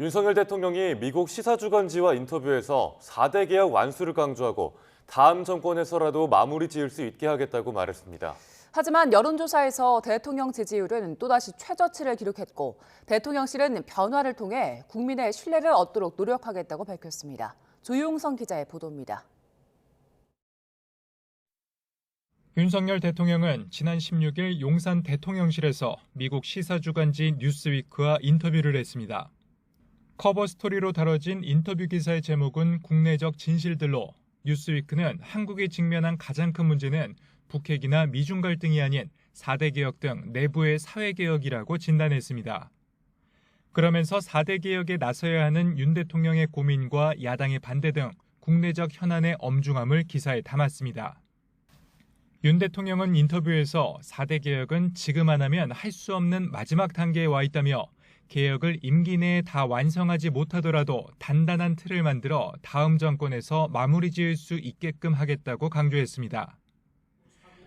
윤석열 대통령이 미국 시사주간지와 인터뷰에서 4대 개혁 완수를 강조하고 다음 정권에서라도 마무리 지을 수 있게 하겠다고 말했습니다. 하지만 여론조사에서 대통령 지지율은 또다시 최저치를 기록했고 대통령실은 변화를 통해 국민의 신뢰를 얻도록 노력하겠다고 밝혔습니다. 조용성 기자의 보도입니다. 윤석열 대통령은 지난 16일 용산 대통령실에서 미국 시사주간지 뉴스위크와 인터뷰를 했습니다. 커버 스토리로 다뤄진 인터뷰 기사의 제목은 국내적 진실들로 뉴스위크는 한국이 직면한 가장 큰 문제는 북핵이나 미중 갈등이 아닌 4대 개혁 등 내부의 사회개혁이라고 진단했습니다. 그러면서 4대 개혁에 나서야 하는 윤 대통령의 고민과 야당의 반대 등 국내적 현안의 엄중함을 기사에 담았습니다. 윤 대통령은 인터뷰에서 4대 개혁은 지금 안 하면 할 수 없는 마지막 단계에 와 있다며 개혁을 임기 내에 다 완성하지 못하더라도 단단한 틀을 만들어 다음 정권에서 마무리 지을 수 있게끔 하겠다고 강조했습니다.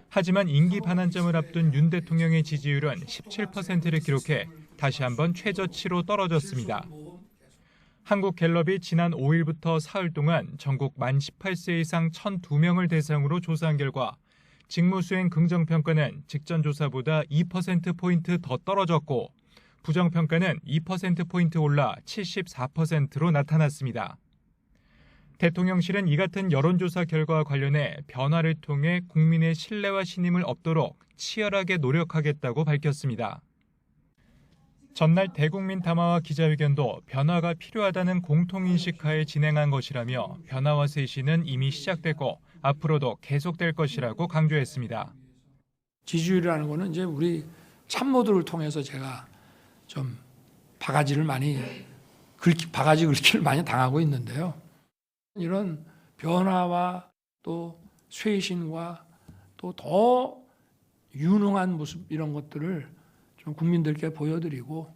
하지만 임기 반환점을 앞둔 윤 대통령의 지지율은 17%를 기록해 다시 한번 최저치로 떨어졌습니다. 한국갤럽이 지난 5일부터 사흘 동안 전국 만 18세 이상 1,002명을 대상으로 조사한 결과 직무수행 긍정평가는 직전 조사보다 2%포인트 더 떨어졌고 부정평가는 2%포인트 올라 74%로 나타났습니다. 대통령실은 이 같은 여론조사 결과와 관련해 변화를 통해 국민의 신뢰와 신임을 얻도록 치열하게 노력하겠다고 밝혔습니다. 전날 대국민 담화와 기자회견도 변화가 필요하다는 공통인식하에 진행한 것이라며 변화와 쇄신은 이미 시작됐고 앞으로도 계속될 것이라고 강조했습니다. 지지율이라는 거는 이제 우리 참모들을 통해서 제가 좀 바가지 긁기를 많이 당하고 있는데요. 이런 변화와 또 쇄신과 또 더 유능한 모습 이런 것들을 좀 국민들께 보여드리고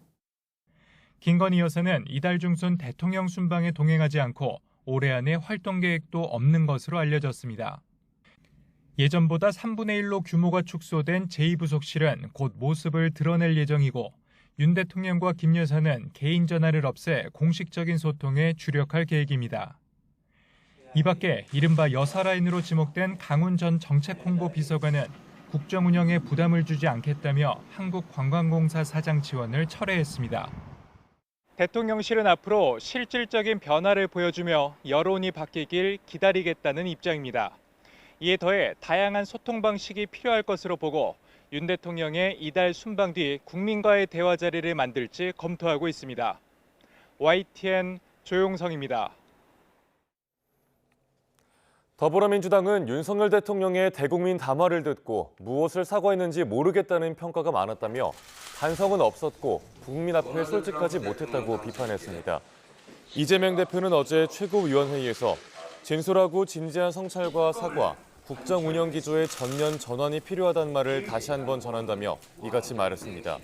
김건희 여사는 이달 중순 대통령 순방에 동행하지 않고 올해 안에 활동 계획도 없는 것으로 알려졌습니다. 예전보다 3분의 1로 규모가 축소된 제2부속실은 곧 모습을 드러낼 예정이고 윤 대통령과 김 여사는 개인 전화를 없애 공식적인 소통에 주력할 계획입니다. 이 밖에 이른바 여사라인으로 지목된 강훈 전 정책홍보비서관은 국정 운영에 부담을 주지 않겠다며 한국관광공사 사장 지원을 철회했습니다. 대통령실은 앞으로 실질적인 변화를 보여주며 여론이 바뀌길 기다리겠다는 입장입니다. 이에 더해 다양한 소통 방식이 필요할 것으로 보고 윤 대통령의 이달 순방 뒤 국민과의 대화 자리를 만들지 검토하고 있습니다. YTN 조용성입니다. 더불어민주당은 윤석열 대통령의 대국민 담화를 듣고 무엇을 사과했는지 모르겠다는 평가가 많았다며 반성은 없었고 국민 앞에 솔직하지 못했다고 비판했습니다. 이재명 대표는 어제 최고위원회의에서 진솔하고 진지한 성찰과 사과, 국정 운영 기조의 전면 전환이 필요하다는 말을 다시 한번 전한다며 이같이 말했습니다.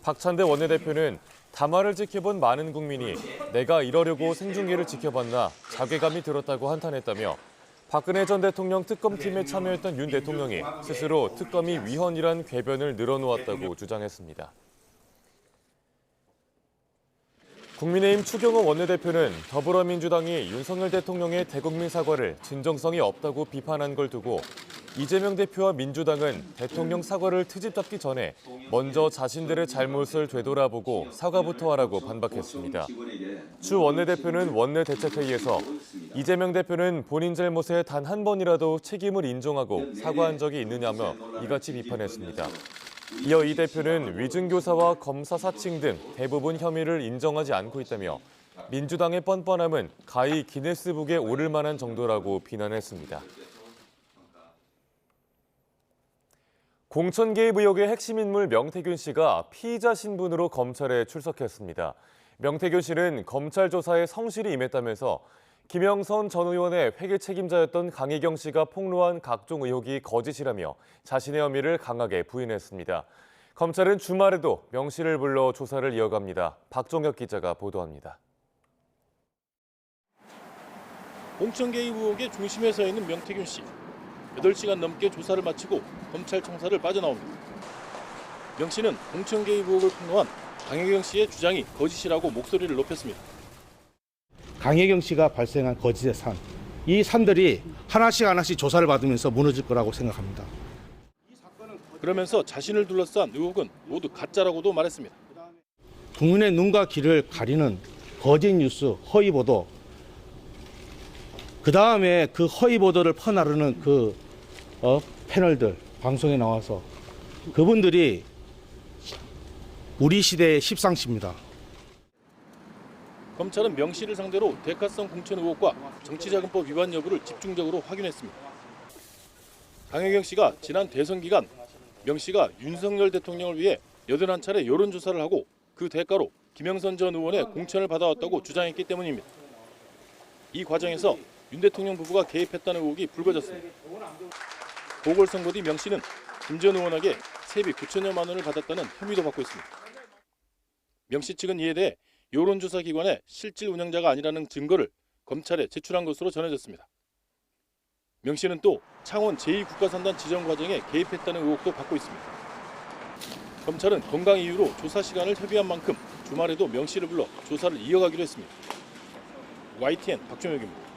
박찬대 원내대표는 담화를 지켜본 많은 국민이 내가 이러려고 생중계를 지켜봤나 자괴감이 들었다고 한탄했다며 박근혜 전 대통령 특검팀에 참여했던 윤 대통령이 스스로 특검이 위헌이란 궤변을 늘어놓았다고 주장했습니다. 국민의힘 추경호 원내대표는 더불어민주당이 윤석열 대통령의 대국민 사과를 진정성이 없다고 비판한 걸 두고 이재명 대표와 민주당은 대통령 사과를 트집 잡기 전에 먼저 자신들의 잘못을 되돌아보고 사과부터 하라고 반박했습니다. 추 원내대표는 원내대책회의에서 이재명 대표는 본인 잘못에 단 한 번이라도 책임을 인정하고 사과한 적이 있느냐며 이같이 비판했습니다. 이어 이 대표는 위증교사와 검사 사칭 등 대부분 혐의를 인정하지 않고 있다며 민주당의 뻔뻔함은 가히 기네스북에 오를 만한 정도라고 비난했습니다. 공천 개입 의혹의 핵심 인물 명태균 씨가 피의자 신분으로 검찰에 출석했습니다. 명태균 씨는 검찰 조사에 성실히 임했다면서 김영선 전 의원의 회계 책임자였던 강희경 씨가 폭로한 각종 의혹이 거짓이라며 자신의 혐의를 강하게 부인했습니다. 검찰은 주말에도 명 씨를 불러 조사를 이어갑니다. 박종혁 기자가 보도합니다. 공천 개입 의혹의 중심에 서 있는 명태균 씨. 8시간 넘게 조사를 마치고 검찰 청사를 빠져나옵니다. 명 씨는 공천 개입 의혹을 폭로한 강혜경 씨의 주장이 거짓이라고 목소리를 높였습니다. 강혜경 씨가 발생한 거짓의 산, 이 산들이 하나씩 조사를 받으면서 무너질 거라고 생각합니다. 그러면서 자신을 둘러싼 의혹은 모두 가짜라고도 말했습니다. 국민의 눈과 귀를 가리는 거짓 뉴스, 허위 보도, 그 다음에 그 허위 보도를 퍼나르는 그 패널들, 방송에 나와서 그분들이 우리 시대의 십상시입니다. 검찰은 명 씨를 상대로 대가성 공천 의혹과 정치자금법 위반 여부를 집중적으로 확인했습니다. 강혜경 씨가 지난 대선 기간 명 씨가 윤석열 대통령을 위해 81차례 여론조사를 하고 그 대가로 김영선 전 의원의 공천을 받아왔다고 주장했기 때문입니다. 이 과정에서 윤 대통령 부부가 개입했다는 의혹이 불거졌습니다. 보궐선거 뒤 명 씨는 김 전 의원에게 세비 9천여만 원을 받았다는 혐의도 받고 있습니다. 명 씨 측은 이에 대해 여론조사 기관의 실질 운영자가 아니라는 증거를 검찰에 제출한 것으로 전해졌습니다. 명 씨는 또 창원 제2국가산단 지정 과정에 개입했다는 의혹도 받고 있습니다. 검찰은 건강 이유로 조사 시간을 협의한 만큼 주말에도 명 씨를 불러 조사를 이어가기로 했습니다. YTN 박종혁입니다.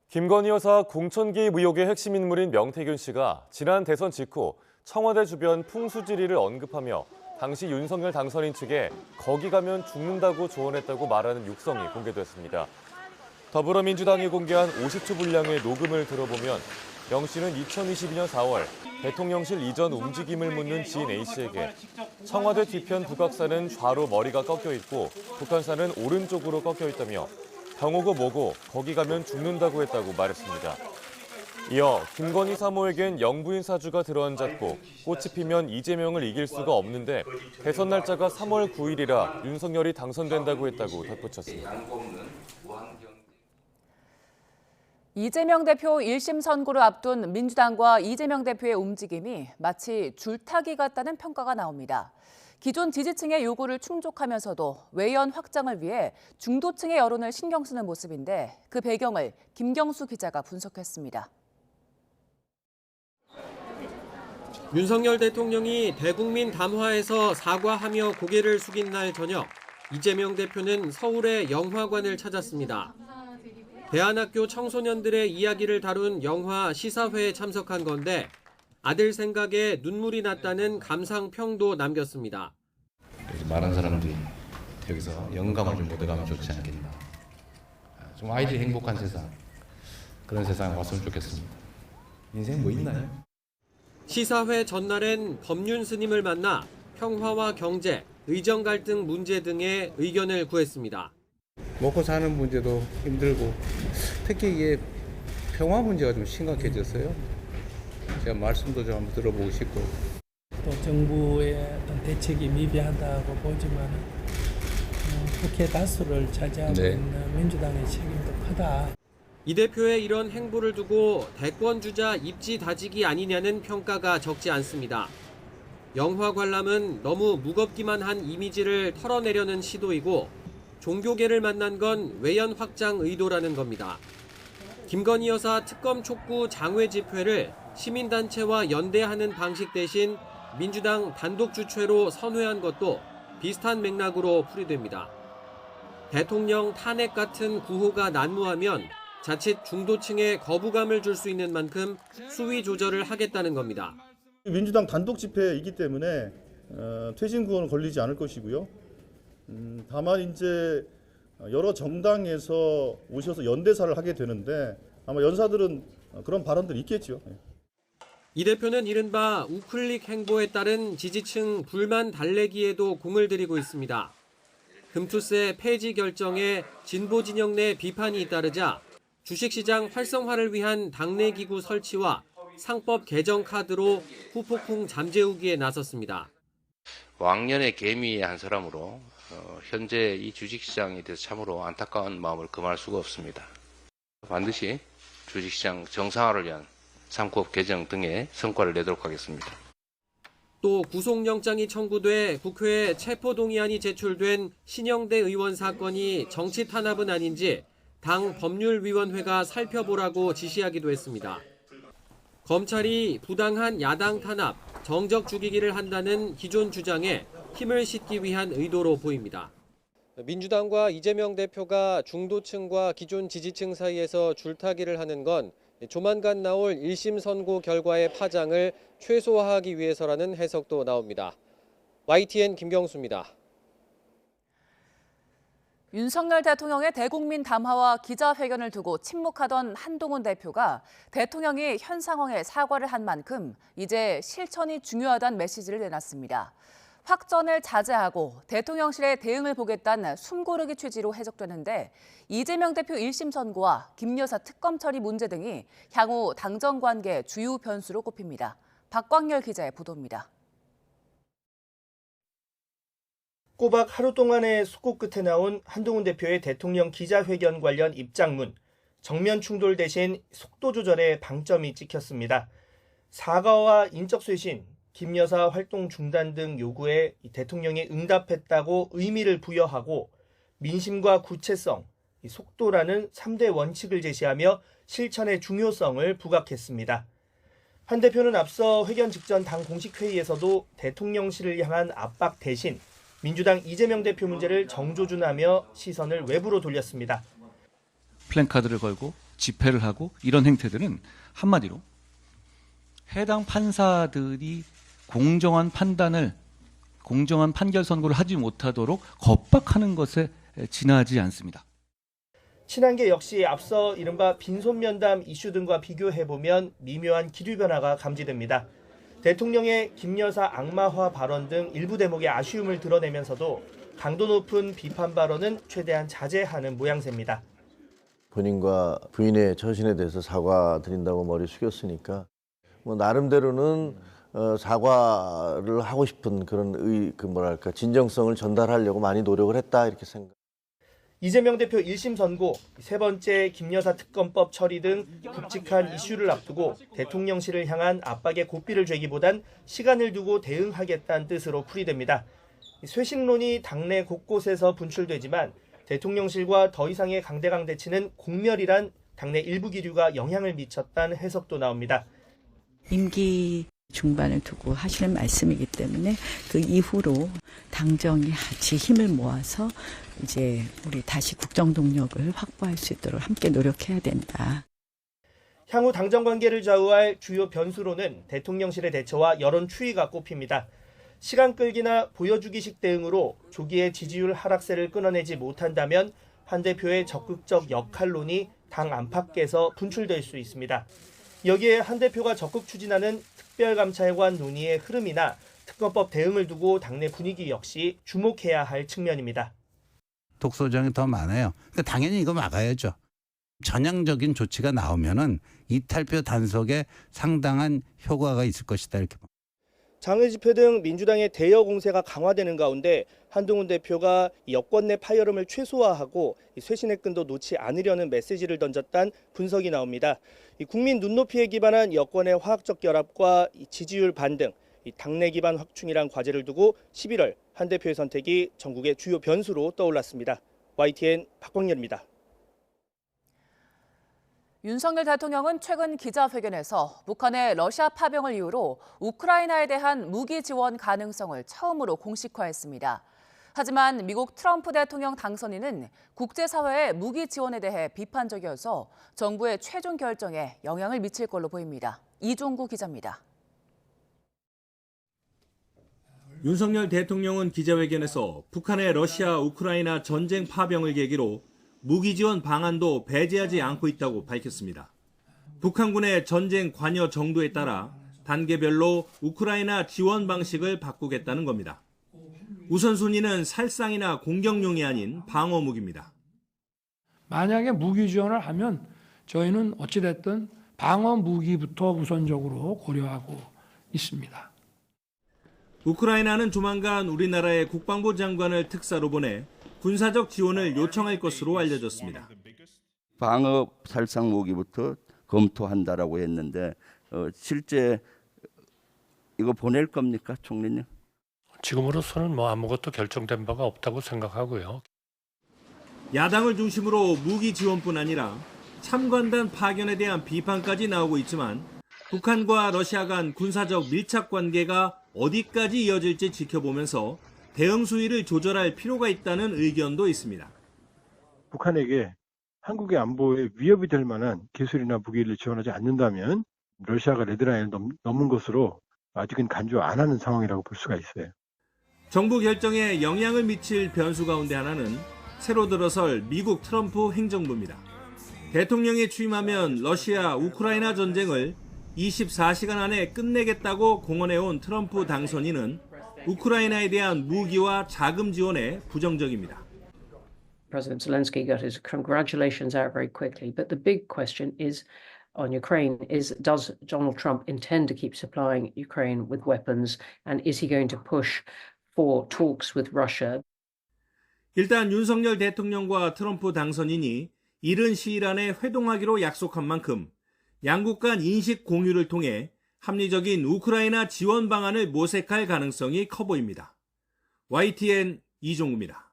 김건희 여사 공천 개입 의혹의 핵심 인물인 명태균 씨가 지난 대선 직후 청와대 주변 풍수지리를 언급하며 당시 윤석열 당선인 측에 거기 가면 죽는다고 조언했다고 말하는 육성이 공개됐습니다. 더불어민주당이 공개한 50초 분량의 녹음을 들어보면 명 씨는 2022년 4월 대통령실 이전 움직임을 묻는 지인 A씨에게 청와대 뒤편 북악산은 좌로 머리가 꺾여 있고 북한산은 오른쪽으로 꺾여 있다며 병오고 뭐고 거기 가면 죽는다고 했다고 말했습니다. 이어 김건희 사모에겐 영부인 사주가 들어앉았고 꽃이 피면 이재명을 이길 수가 없는데 대선 날짜가 3월 9일이라 윤석열이 당선된다고 했다고 덧붙였습니다. 이재명 대표 1심 선고를 앞둔 민주당과 이재명 대표의 움직임이 마치 줄타기 같다는 평가가 나옵니다. 기존 지지층의 요구를 충족하면서도 외연 확장을 위해 중도층의 여론을 신경 쓰는 모습인데 그 배경을 김경수 기자가 분석했습니다. 윤석열 대통령이 대국민 담화에서 사과하며 고개를 숙인 날 저녁, 이재명 대표는 서울의 영화관을 찾았습니다. 대안학교 청소년들의 이야기를 다룬 영화 시사회에 참석한 건데 아들 생각에 눈물이 났다는 감상평도 남겼습니다. 많은 사람들이 여기서 영감을 좀 얻어가면 좋지 않겠나. 좀 아이들이 행복한 세상, 그런 세상 왔으면 좋겠습니다. 인생 뭐 있나요? 시사회 전날엔 법륜 스님을 만나 평화와 경제, 의정 갈등 문제 등의 의견을 구했습니다. 먹고 사는 문제도 힘들고 특히 이게 평화 문제가 좀 심각해졌어요. 제가 말씀도 좀 한번 들어보고 싶고. 또 정부의 어떤 대책이 미비하다고 보지만 국회 다수를 차지하고 있는 민주당의 책임도 크다. 이 대표의 이런 행보를 두고 대권 주자 입지 다지기 아니냐는 평가가 적지 않습니다. 영화 관람은 너무 무겁기만 한 이미지를 털어내려는 시도이고 종교계를 만난 건 외연 확장 의도라는 겁니다. 김건희 여사 특검 촉구 장외 집회를 시민단체와 연대하는 방식 대신 민주당 단독 주최로 선회한 것도 비슷한 맥락으로 풀이됩니다. 대통령 탄핵 같은 구호가 난무하면 자칫 중도층에 거부감을 줄 수 있는 만큼 수위 조절을 하겠다는 겁니다. 민주당 단독 집회이기 때문에 퇴진 구호는 걸리지 않을 것이고요. 다만 이제 여러 정당에서 오셔서 연대사를 하게 되는데 아마 연사들은 그런 발언들이 있겠죠. 이 대표는 이른바 우클릭 행보에 따른 지지층 불만 달래기에도 공을 들이고 있습니다. 금투세 폐지 결정에 진보 진영 내 비판이 잇따르자 주식시장 활성화를 위한 당내 기구 설치와 상법 개정 카드로 후폭풍 잠재우기에 나섰습니다. 왕년의 개미의 한 사람으로 현재 이 주식시장에 대해서 참으로 안타까운 마음을 금할 수가 없습니다. 반드시 주식시장 정상화를 위한 상법 개정 등의 성과를 내도록 하겠습니다. 또 구속영장이 청구돼 국회에 체포동의안이 제출된 신영대 의원 사건이 정치 탄압은 아닌지 당 법률위원회가 살펴보라고 지시하기도 했습니다. 검찰이 부당한 야당 탄압, 정적 죽이기를 한다는 기존 주장에 힘을 싣기 위한 의도로 보입니다. 민주당과 이재명 대표가 중도층과 기존 지지층 사이에서 줄타기를 하는 건 조만간 나올 1심 선고 결과의 파장을 최소화하기 위해서라는 해석도 나옵니다. YTN 김경수입니다. 윤석열 대통령의 대국민 담화와 기자회견을 두고 침묵하던 한동훈 대표가 대통령이 현 상황에 사과를 한 만큼 이제 실천이 중요하다는 메시지를 내놨습니다. 확전을 자제하고 대통령실의 대응을 보겠다는 숨고르기 취지로 해석되는데 이재명 대표 1심 선고와 김 여사 특검 처리 문제 등이 향후 당정 관계 주요 변수로 꼽힙니다. 박광열 기자의 보도입니다. 꼬박 하루 동안의 숙고 끝에 나온 한동훈 대표의 대통령 기자회견 관련 입장문, 정면 충돌 대신 속도 조절에 방점이 찍혔습니다. 사과와 인적 쇄신, 김 여사 활동 중단 등 요구에 대통령이 응답했다고 의미를 부여하고 민심과 구체성, 속도라는 3대 원칙을 제시하며 실천의 중요성을 부각했습니다. 한 대표는 앞서 회견 직전 당 공식 회의에서도 대통령실을 향한 압박 대신 민주당 이재명 대표 문제를 정조준하며 시선을 외부로 돌렸습니다. 플랜카드를 걸고 집회를 하고 이런 행태들은 한마디로 해당 판사들이 공정한 판결 선고를 하지 못하도록 겁박하는 것에 지나지 않습니다. 친한계 역시 앞서 이른바 빈손면담 이슈 등과 비교해보면 미묘한 기류 변화가 감지됩니다. 대통령의 김 여사 악마화 발언 등 일부 대목의 아쉬움을 드러내면서도 강도 높은 비판 발언은 최대한 자제하는 모양새입니다. 본인과 부인의 처신에 대해서 사과드린다고 머리 숙였으니까 나름대로는 사과를 하고 싶은 그런 진정성을 전달하려고 많이 노력을 했다 이렇게 생각. 이재명 대표 1심 선고, 세 번째 김 여사 특검법 처리 등 굵직한 이슈를 앞두고 대통령실을 향한 압박의 고삐를 죄기보단 시간을 두고 대응하겠다는 뜻으로 풀이됩니다. 쇄신론이 당내 곳곳에서 분출되지만 대통령실과 더 이상의 강대강 대치는 공멸이란 당내 일부 기류가 영향을 미쳤다는 해석도 나옵니다. 임기 중반을 두고 하시는 말씀이기 때문에 그 이후로 당정이 같이 힘을 모아서 이제 우리 다시 국정 동력을 확보할 수 있도록 함께 노력해야 된다. 향후 당정 관계를 좌우할 주요 변수로는 대통령실의 대처와 여론 추이가 꼽힙니다. 시간 끌기나 보여주기식 대응으로 조기에 지지율 하락세를 끊어내지 못한다면 한 대표의 적극적 역할론이 당 안팎에서 분출될 수 있습니다. 여기에 한 대표가 적극 추진하는 특별감찰관 논의의 흐름이나 특검법 대응을 두고 당내 분위기 역시 주목해야 할 측면입니다. 독소조항이 더 많아요. 그러니까 당연히 이거 막아야죠. 전향적인 조치가 나오면은 이탈표 단속에 상당한 효과가 있을 것이다 이렇게 봅니다. 장외 집회 등 민주당의 대여 공세가 강화되는 가운데 한동훈 대표가 여권 내 파열음을 최소화하고 쇄신의 끈도 놓지 않으려는 메시지를 던졌다는 분석이 나옵니다. 국민 눈높이에 기반한 여권의 화학적 결합과 지지율 반등, 당내 기반 확충이란 과제를 두고 11월 한 대표의 선택이 전국의 주요 변수로 떠올랐습니다. YTN 박광열입니다. 윤석열 대통령은 최근 기자회견에서 북한의 러시아 파병을 이유로 우크라이나에 대한 무기 지원 가능성을 처음으로 공식화했습니다. 하지만 미국 트럼프 대통령 당선인은 국제사회의 무기 지원에 대해 비판적이어서 정부의 최종 결정에 영향을 미칠 걸로 보입니다. 이종구 기자입니다. 윤석열 대통령은 기자회견에서 북한의 러시아 우크라이나 전쟁 파병을 계기로 무기 지원 방안도 배제하지 않고 있다고 밝혔습니다. 북한군의 전쟁 관여 정도에 따라 단계별로 우크라이나 지원 방식을 바꾸겠다는 겁니다. 우선순위는 살상이나 공격용이 아닌 방어 무기입니다. 만약에 무기 지원을 하면 저희는 어찌됐든 방어 무기부터 우선적으로 고려하고 있습니다. 우크라이나는 조만간 우리나라의 국방부 장관을 특사로 보내 군사적 지원을 요청할 것으로 알려졌습니다. 방어 살상 무기부터 검토한다라고 했는데 실제 이거 보낼 겁니까, 총리님? 지금으로서는 아무것도 결정된 바가 없다고 생각하고요. 야당을 중심으로 무기 지원뿐 아니라 참관단 파견에 대한 비판까지 나오고 있지만 북한과 러시아 간 군사적 밀착 관계가 어디까지 이어질지 지켜보면서 대응 수위를 조절할 필요가 있다는 의견도 있습니다. 북한에게 한국의 안보에 위협이 될 만한 기술이나 무기를 지원하지 않는다면 러시아가 레드라인을 넘은 것으로 아직은 간주 안 하는 상황이라고 볼 수가 있어요. 정부 결정에 영향을 미칠 변수 가운데 하나는 새로 들어설 미국 트럼프 행정부입니다. 대통령이 취임하면 러시아 우크라이나 전쟁을 24시간 안에 끝내겠다고 공언해온 트럼프 당선인은 우크라이나에 대한 무기와 자금 지원에 부정적입니다. President Zelensky got his congratulations out very quickly, but the big question is on Ukraine is, does Donald Trump intend to keep supplying Ukraine with weapons, and is he going to push for talks with Russia? 일단 윤석열 대통령과 트럼프 당선인이 이른 시일 안에 회동하기로 약속한 만큼 양국 간 인식 공유를 통해 합리적인 우크라이나 지원 방안을 모색할 가능성이 커 보입니다. YTN 이종우입니다.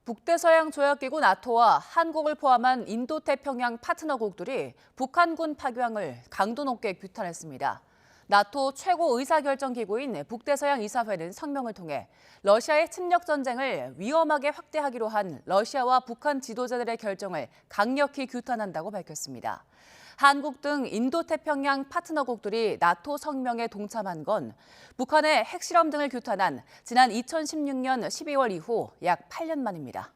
북대서양 조약기구 나토와 한국을 포함한 인도태평양 파트너국들이 북한군 파병을 강도 높게 규탄했습니다. 나토 최고 의사결정기구인 북대서양 이사회는 성명을 통해 러시아의 침략 전쟁을 위험하게 확대하기로 한 러시아와 북한 지도자들의 결정을 강력히 규탄한다고 밝혔습니다. 한국 등 인도태평양 파트너국들이 나토 성명에 동참한 건 북한의 핵실험 등을 규탄한 지난 2016년 12월 이후 약 8년 만입니다.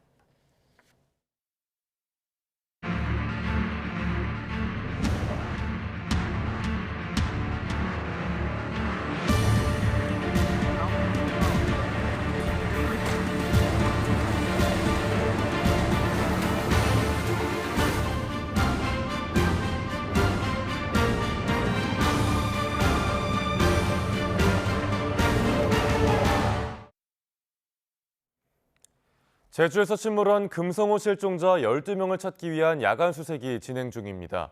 제주에서 침몰한 금성호 실종자 12명을 찾기 위한 야간 수색이 진행 중입니다.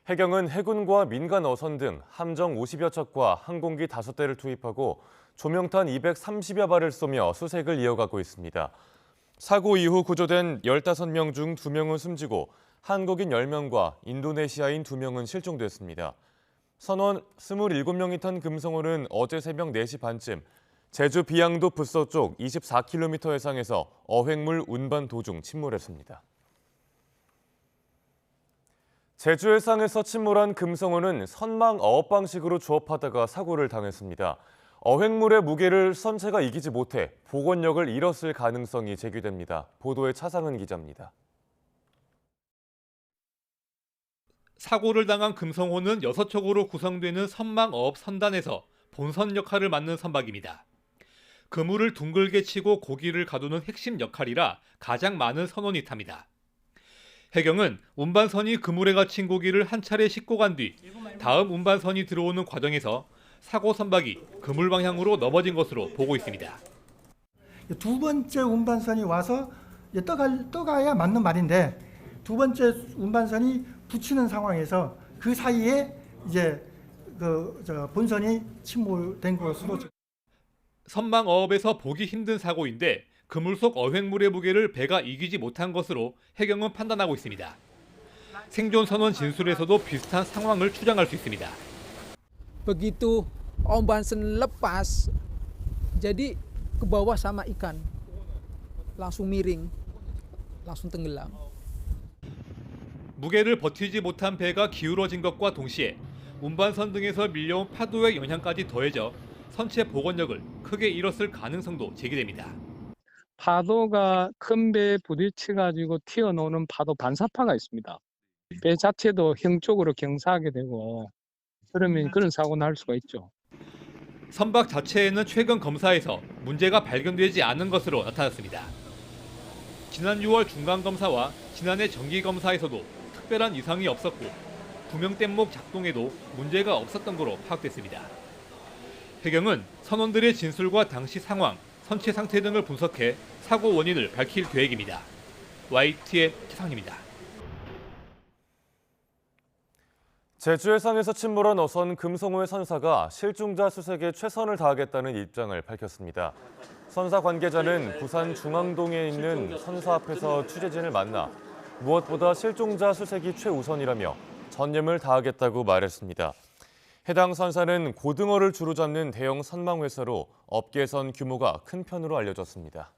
해경은 해군과 민간 어선 등 함정 50여 척과 항공기 5대를 투입하고 조명탄 230여 발을 쏘며 수색을 이어가고 있습니다. 사고 이후 구조된 15명 중 2명은 숨지고 한국인 10명과 인도네시아인 2명은 실종됐습니다. 선원 27명이 탄 금성호는 어제 새벽 4시 반쯤 제주 비양도 북서쪽 24km 해상에서 어획물 운반 도중 침몰했습니다. 제주 해상에서 침몰한 금성호는 선망 어업 방식으로 조업하다가 사고를 당했습니다. 어획물의 무게를 선체가 이기지 못해 복원력을 잃었을 가능성이 제기됩니다. 보도에 차상은 기자입니다. 사고를 당한 금성호는 6척으로 구성되는 선망 어업 선단에서 본선 역할을 맡는 선박입니다. 그물을 둥글게 치고 고기를 가두는 핵심 역할이라 가장 많은 선원이 탑니다. 해경은 운반선이 그물에 갇힌 고기를 한 차례 싣고 간 뒤 다음 운반선이 들어오는 과정에서 사고 선박이 그물 방향으로 넘어진 것으로 보고 있습니다. 두 번째 운반선이 와서 떠가야 맞는 말인데 두 번째 운반선이 붙이는 상황에서 그 사이에 이제 본선이 침몰된 것으로. 선망 어업에서 보기 힘든 사고인데 그물 속 어획물의 무게를 배가 이기지 못한 것으로 해경은 판단하고 있습니다. 생존 선원 진술에서도 비슷한 상황을 추정할 수 있습니다. Begitu ombansen lepas, jadi ke bawah sama ikan, langsung miring, langsung tenggelam. 무게를 버티지 못한 배가 기울어진 것과 동시에 운반선 등에서 밀려온 파도의 영향까지 더해져 선체 복원력을 크게 잃었을 가능성도 제기됩니다. 파도가 큰 배에 부딪혀가지고 튀어나오는 파도 반사파가 있습니다. 배 자체도 형 쪽으로 경사하게 되고 그러면 그런 사고 날 수가 있죠. 선박 자체에는 최근 검사에서 문제가 발견되지 않은 것으로 나타났습니다. 지난 6월 중간검사와 지난해 정기검사에서도 특별한 이상이 없었고 구명 뗏목 작동에도 문제가 없었던 것으로 파악됐습니다. 해경은 선원들의 진술과 당시 상황, 선체 상태 등을 분석해 사고 원인을 밝힐 계획입니다. YTN 최상입니다. 제주 해상에서 침몰한 어선 금성호의 선사가 실종자 수색에 최선을 다하겠다는 입장을 밝혔습니다. 선사 관계자는 부산 중앙동에 있는 선사 앞에서 취재진을 만나 무엇보다 실종자 수색이 최우선이라며 전념을 다하겠다고 말했습니다. 해당 선사는 고등어를 주로 잡는 대형 선망회사로 업계에선 규모가 큰 편으로 알려졌습니다.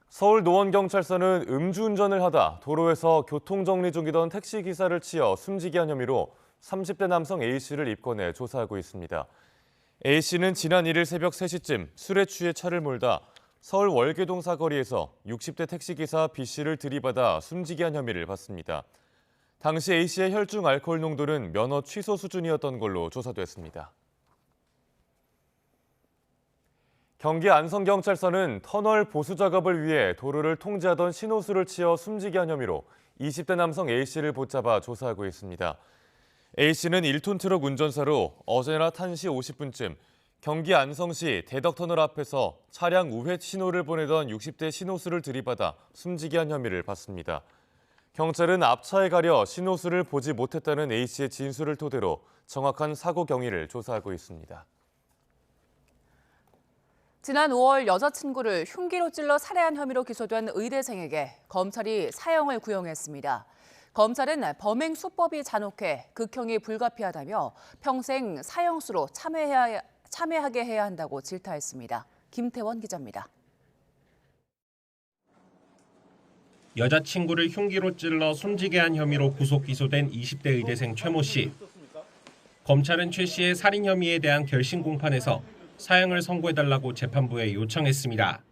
서울 노원경찰서는 음주운전을 하다 도로에서 교통정리 중이던 택시기사를 치어 숨지게 한 혐의로 30대 남성 A씨를 입건해 조사하고 있습니다. A씨는 지난 1일 새벽 3시쯤 술에 취해 차를 몰다 서울 월계동 사거리에서 60대 택시기사 B씨를 들이받아 숨지게 한 혐의를 받습니다. 당시 A씨의 혈중 알코올 농도는 면허 취소 수준이었던 걸로 조사됐습니다. 경기 안성경찰서는 터널 보수 작업을 위해 도로를 통제하던 신호수를 치어 숨지게 한 혐의로 20대 남성 A씨를 붙잡아 조사하고 있습니다. A씨는 1톤 트럭 운전사로 어제 낮 1시 50분쯤 경기 안성시 대덕터널 앞에서 차량 우회 신호를 보내던 60대 신호수를 들이받아 숨지게 한 혐의를 받습니다. 경찰은 앞차에 가려 신호수를 보지 못했다는 A씨의 진술을 토대로 정확한 사고 경위를 조사하고 있습니다. 지난 5월 여자친구를 흉기로 찔러 살해한 혐의로 기소된 의대생에게 검찰이 사형을 구형했습니다. 검찰은 범행 수법이 잔혹해 극형이 불가피하다며 평생 사형수로 참여하게 해야 한다고 질타했습니다. 김태원 기자입니다. 여자친구를 흉기로 찔러 숨지게 한 혐의로 구속 기소된 20대 의대생 최모 씨. 검찰은 최 씨의 살인 혐의에 대한 결심 공판에서 사형을 선고해달라고 재판부에 요청했습니다.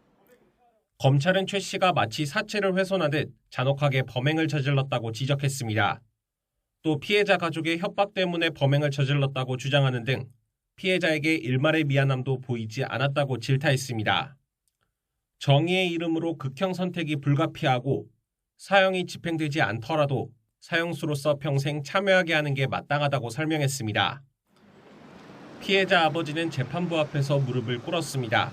검찰은 최 씨가 마치 사체를 훼손하듯 잔혹하게 범행을 저질렀다고 지적했습니다. 또 피해자 가족의 협박 때문에 범행을 저질렀다고 주장하는 등 피해자에게 일말의 미안함도 보이지 않았다고 질타했습니다. 정의의 이름으로 극형 선택이 불가피하고 사형이 집행되지 않더라도 사형수로서 평생 참여하게 하는 게 마땅하다고 설명했습니다. 피해자 아버지는 재판부 앞에서 무릎을 꿇었습니다.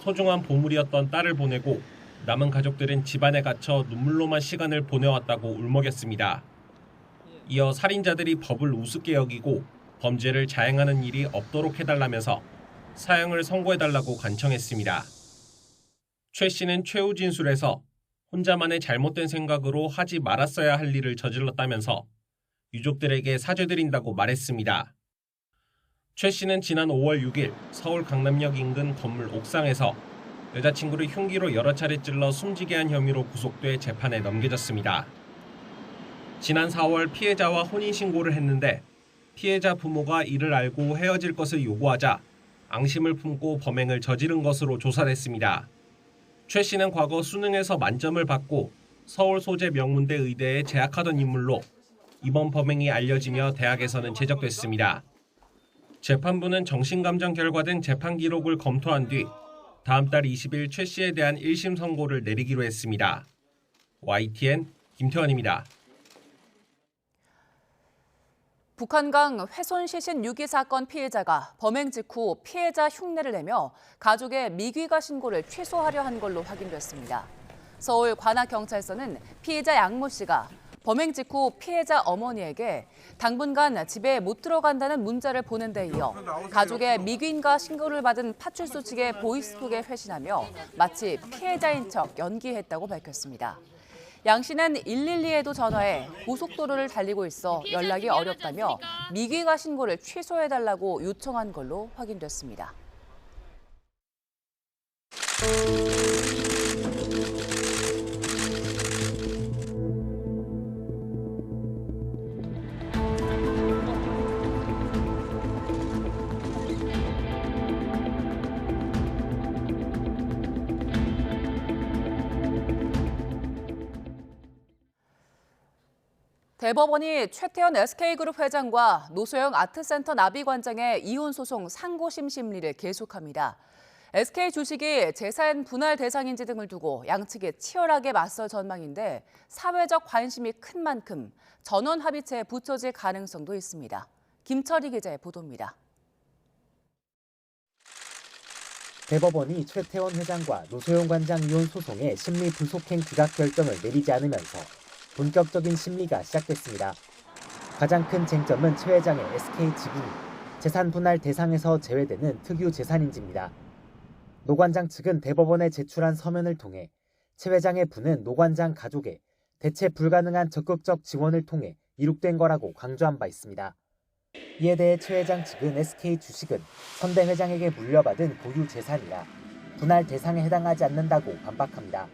소중한 보물이었던 딸을 보내고 남은 가족들은 집안에 갇혀 눈물로만 시간을 보내왔다고 울먹였습니다. 이어 살인자들이 법을 우습게 여기고 범죄를 자행하는 일이 없도록 해달라면서 사형을 선고해달라고 간청했습니다. 최 씨는 최후 진술에서 혼자만의 잘못된 생각으로 하지 말았어야 할 일을 저질렀다면서 유족들에게 사죄드린다고 말했습니다. 최 씨는 지난 5월 6일 서울 강남역 인근 건물 옥상에서 여자친구를 흉기로 여러 차례 찔러 숨지게 한 혐의로 구속돼 재판에 넘겨졌습니다. 지난 4월 피해자와 혼인신고를 했는데 피해자 부모가 이를 알고 헤어질 것을 요구하자 앙심을 품고 범행을 저지른 것으로 조사됐습니다. 최 씨는 과거 수능에서 만점을 받고 서울 소재 명문대 의대에 재학하던 인물로 이번 범행이 알려지며 대학에서는 제적됐습니다. 재판부는 정신감정 결과 등 재판 기록을 검토한 뒤 다음 달 20일 최 씨에 대한 1심 선고를 내리기로 했습니다. YTN 김태원입니다. 북한강 훼손 시신 유기 사건 피해자가 범행 직후 피해자 흉내를 내며 가족의 미귀가 신고를 취소하려 한 걸로 확인됐습니다. 서울 관악경찰서는 피해자 양모 씨가 범행 직후 피해자 어머니에게 당분간 집에 못 들어간다는 문자를 보낸 데 이어 가족의 미귀인가 신고를 받은 파출소 측의 보이스톡에 회신하며 마치 피해자인 척 연기했다고 밝혔습니다. 양 씨는 112에도 전화해 고속도로를 달리고 있어 연락이 어렵다며 미귀가 신고를 취소해달라고 요청한 걸로 확인됐습니다. 대법원이 최태원 SK그룹 회장과 노소영 아트센터 나비관장의 이혼 소송 상고심 심리를 계속합니다. SK 주식이 재산 분할 대상인지 등을 두고 양측이 치열하게 맞설 전망인데 사회적 관심이 큰 만큼 전원 합의체에 붙여질 가능성도 있습니다. 김철희 기자의 보도입니다. 대법원이 최태원 회장과 노소영 관장 이혼 소송의 심리 불속행 기각 결정을 내리지 않으면서 본격적인 심리가 시작됐습니다. 가장 큰 쟁점은 최 회장의 SK 지분이 재산 분할 대상에서 제외되는 특유 재산인지입니다. 노 관장 측은 대법원에 제출한 서면을 통해 최 회장의 부는 노 관장 가족의 대체 불가능한 적극적 지원을 통해 이룩된 거라고 강조한 바 있습니다. 이에 대해 최 회장 측은 SK 주식은 선대 회장에게 물려받은 고유 재산이라 분할 대상에 해당하지 않는다고 반박합니다.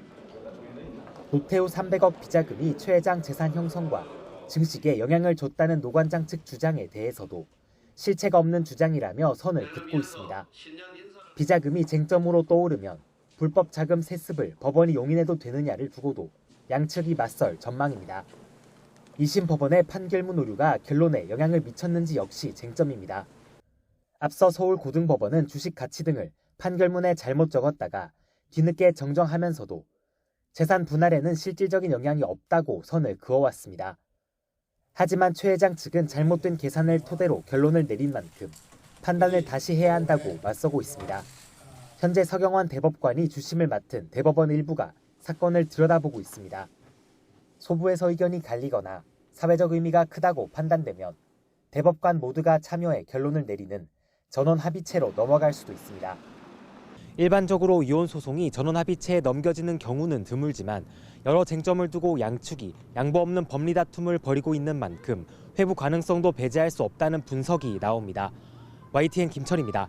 노태우 300억 비자금이 최 회장 재산 형성과 증식에 영향을 줬다는 노 관장 측 주장에 대해서도 실체가 없는 주장이라며 선을 긋고 있습니다. 비자금이 쟁점으로 떠오르면 불법 자금 세습을 법원이 용인해도 되느냐를 두고도 양측이 맞설 전망입니다. 2심 법원의 판결문 오류가 결론에 영향을 미쳤는지 역시 쟁점입니다. 앞서 서울고등법원은 주식 가치 등을 판결문에 잘못 적었다가 뒤늦게 정정하면서도 재산 분할에는 실질적인 영향이 없다고 선을 그어왔습니다. 하지만 최 회장 측은 잘못된 계산을 토대로 결론을 내린 만큼 판단을 다시 해야 한다고 맞서고 있습니다. 현재 서경원 대법관이 주심을 맡은 대법원 일부가 사건을 들여다보고 있습니다. 소부에서 의견이 갈리거나 사회적 의미가 크다고 판단되면 대법관 모두가 참여해 결론을 내리는 전원 합의체로 넘어갈 수도 있습니다. 일반적으로 이혼 소송이 전원 합의체에 넘겨지는 경우는 드물지만 여러 쟁점을 두고 양측이 양보 없는 법리 다툼을 벌이고 있는 만큼 회부 가능성도 배제할 수 없다는 분석이 나옵니다. YTN 김철입니다.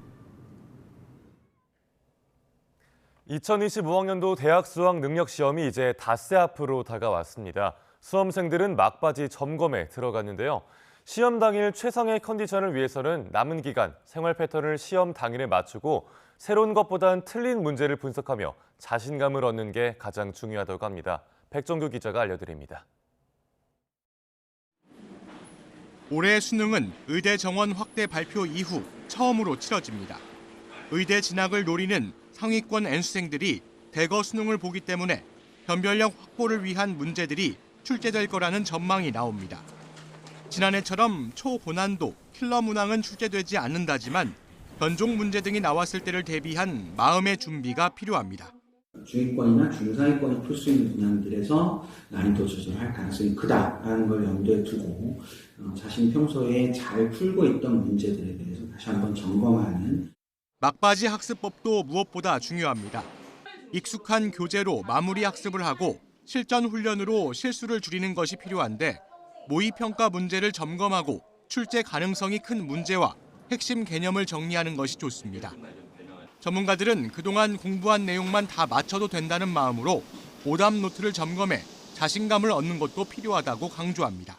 2025학년도 대학 수학 능력 시험이 이제 닷새 앞으로 다가왔습니다. 수험생들은 막바지 점검에 들어갔는데요. 시험 당일 최상의 컨디션을 위해서는 남은 기간 생활 패턴을 시험 당일에 맞추고 새로운 것보단 틀린 문제를 분석하며 자신감을 얻는 게 가장 중요하다고 합니다. 백정규 기자가 알려드립니다. 올해 수능은 의대 정원 확대 발표 이후 처음으로 치러집니다. 의대 진학을 노리는 상위권 N수생들이 대거 수능을 보기 때문에 변별력 확보를 위한 문제들이 출제될 거라는 전망이 나옵니다. 지난해처럼 초고난도 킬러 문항은 출제되지 않는다지만 변종 문제 등이 나왔을 때를 대비한 마음의 준비가 필요합니다. 중위권이나 중상위권이 풀 수 있는 문항들에서 난이도 조절할 가능성이 크다라는 걸 염두에 두고 자신이 평소에 잘 풀고 있던 문제들에 대해서 다시 한번 점검하는 막바지 학습법도 무엇보다 중요합니다. 익숙한 교재로 마무리 학습을 하고 실전 훈련으로 실수를 줄이는 것이 필요한데 모의평가 문제를 점검하고 출제 가능성이 큰 문제와 핵심 개념을 정리하는 것이 좋습니다. 전문가들은 그동안 공부한 내용만 다 맞춰도 된다는 마음으로 오답 노트를 점검해 자신감을 얻는 것도 필요하다고 강조합니다.